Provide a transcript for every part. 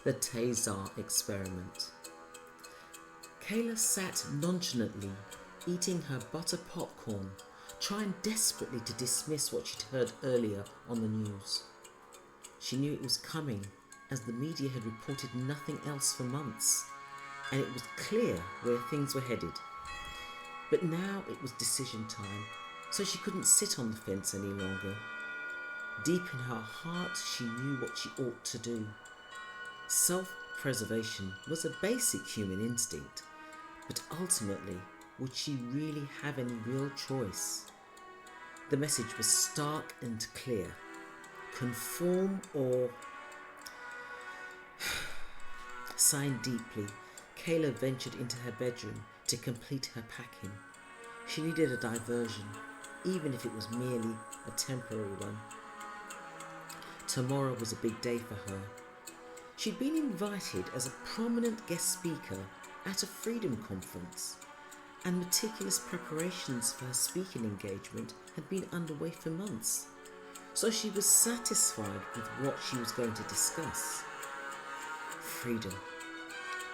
The Tazer experiment. Kayla sat nonchalantly, eating her butter popcorn, trying desperately to dismiss what she'd heard earlier on the news. She knew it was coming, as the media had reported nothing else for months, and it was clear where things were headed. But now it was decision time, so she couldn't sit on the fence any longer. Deep in her heart, she knew what she ought to do. Self-preservation was a basic human instinct, but ultimately, would she really have any real choice? The message was stark and clear. Conform or... Sighing deeply, Kayla ventured into her bedroom to complete her packing. She needed a diversion, even if it was merely a temporary one. Tomorrow was a big day for her. She'd been invited as a prominent guest speaker at a freedom conference, and meticulous preparations for her speaking engagement had been underway for months, so she was satisfied with what she was going to discuss. Freedom.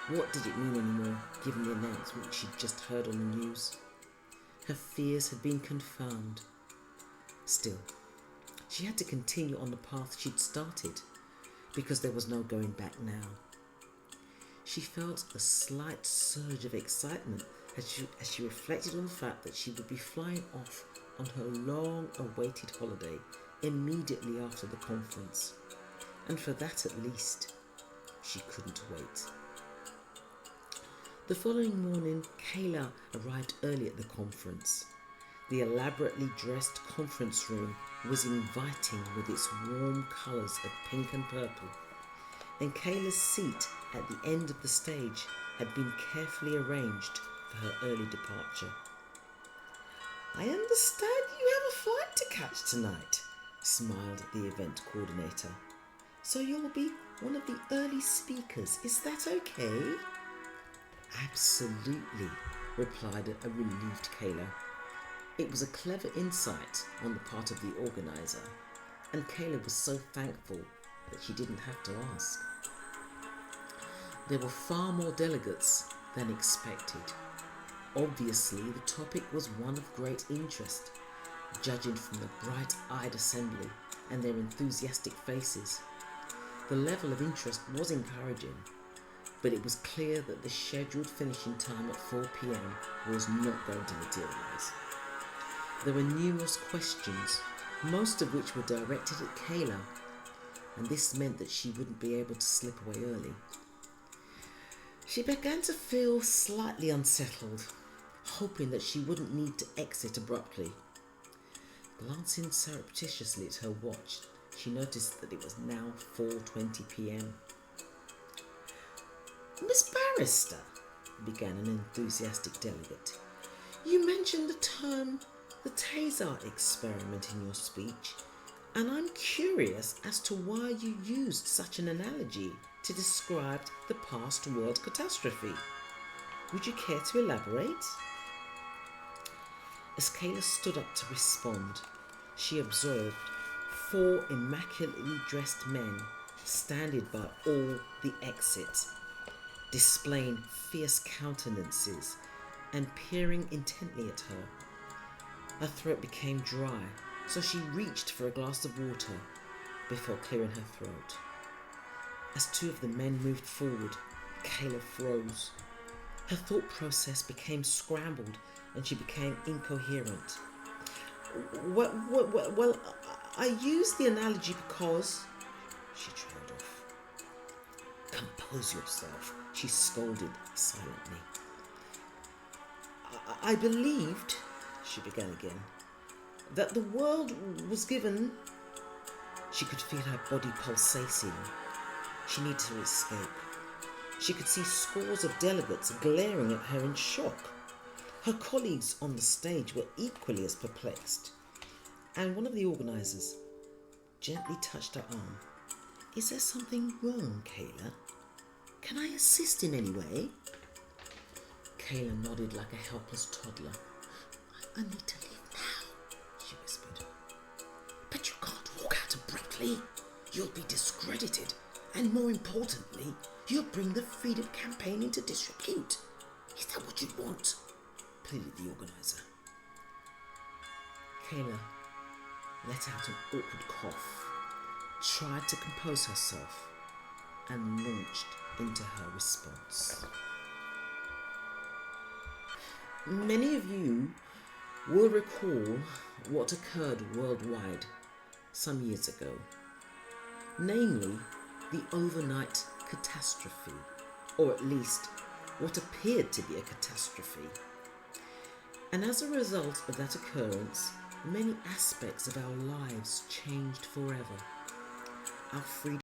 What did it mean anymore, given the announcement she'd just heard on the news? Her fears had been confirmed. Still, she had to continue on the path she'd started, because there was no going back now. She felt a slight surge of excitement as she reflected on the fact that she would be flying off on her long-awaited holiday immediately after the conference, and for that at least, she couldn't wait. The following morning, Kayla arrived early at the conference. The elaborately dressed conference room was inviting with its warm colours of pink and purple, and Kayla's seat at the end of the stage had been carefully arranged for her early departure. "I understand you have a flight to catch tonight," smiled the event coordinator. "So you'll be one of the early speakers, is that okay?" "Absolutely," replied a relieved Kayla. It was a clever insight on the part of the organiser, and Kayla was so thankful that she didn't have to ask. There were far more delegates than expected. Obviously, the topic was one of great interest, judging from the bright-eyed assembly and their enthusiastic faces. The level of interest was encouraging, but it was clear that the scheduled finishing time at 4 p.m. was not going to materialise. There were numerous questions, most of which were directed at Kayla, and this meant that she wouldn't be able to slip away early. She began to feel slightly unsettled, hoping that she wouldn't need to exit abruptly. Glancing surreptitiously at her watch, she noticed that it was now 4:20 p.m. "Miss Barrister," began an enthusiastic delegate, "you mentioned the term the Tazer experiment in your speech, and I'm curious as to why you used such an analogy to describe the past world catastrophe. Would you care to elaborate?" As Kayla stood up to respond, she observed 4 immaculately dressed men standing by all the exits, displaying fierce countenances and peering intently at her. Her throat became dry, so she reached for a glass of water before clearing her throat. As 2 of the men moved forward, Kayla froze. Her thought process became scrambled and she became incoherent. Well, I use the analogy because... She trailed off. "Compose yourself," she scolded silently. I believed," she began again, "that the world was given..." She could feel her body pulsating. She needed to escape. She could see scores of delegates glaring at her in shock. Her colleagues on the stage were equally as perplexed. And one of the organisers gently touched her arm. "Is there something wrong, Kayla? Can I assist in any way?" Kayla nodded like a helpless toddler. "I need to leave now," she whispered. "But you can't walk out abruptly. You'll be discredited, And more importantly, you'll bring the freedom campaign into disrepute. Is that what you want? Pleaded the organizer. Kayla let out an awkward cough, tried to compose herself, and launched into her response. Many of you will recall what occurred worldwide some years ago, namely the overnight catastrophe, or at least what appeared to be a catastrophe. And as a result of that occurrence, many aspects of our lives changed forever. Our freedom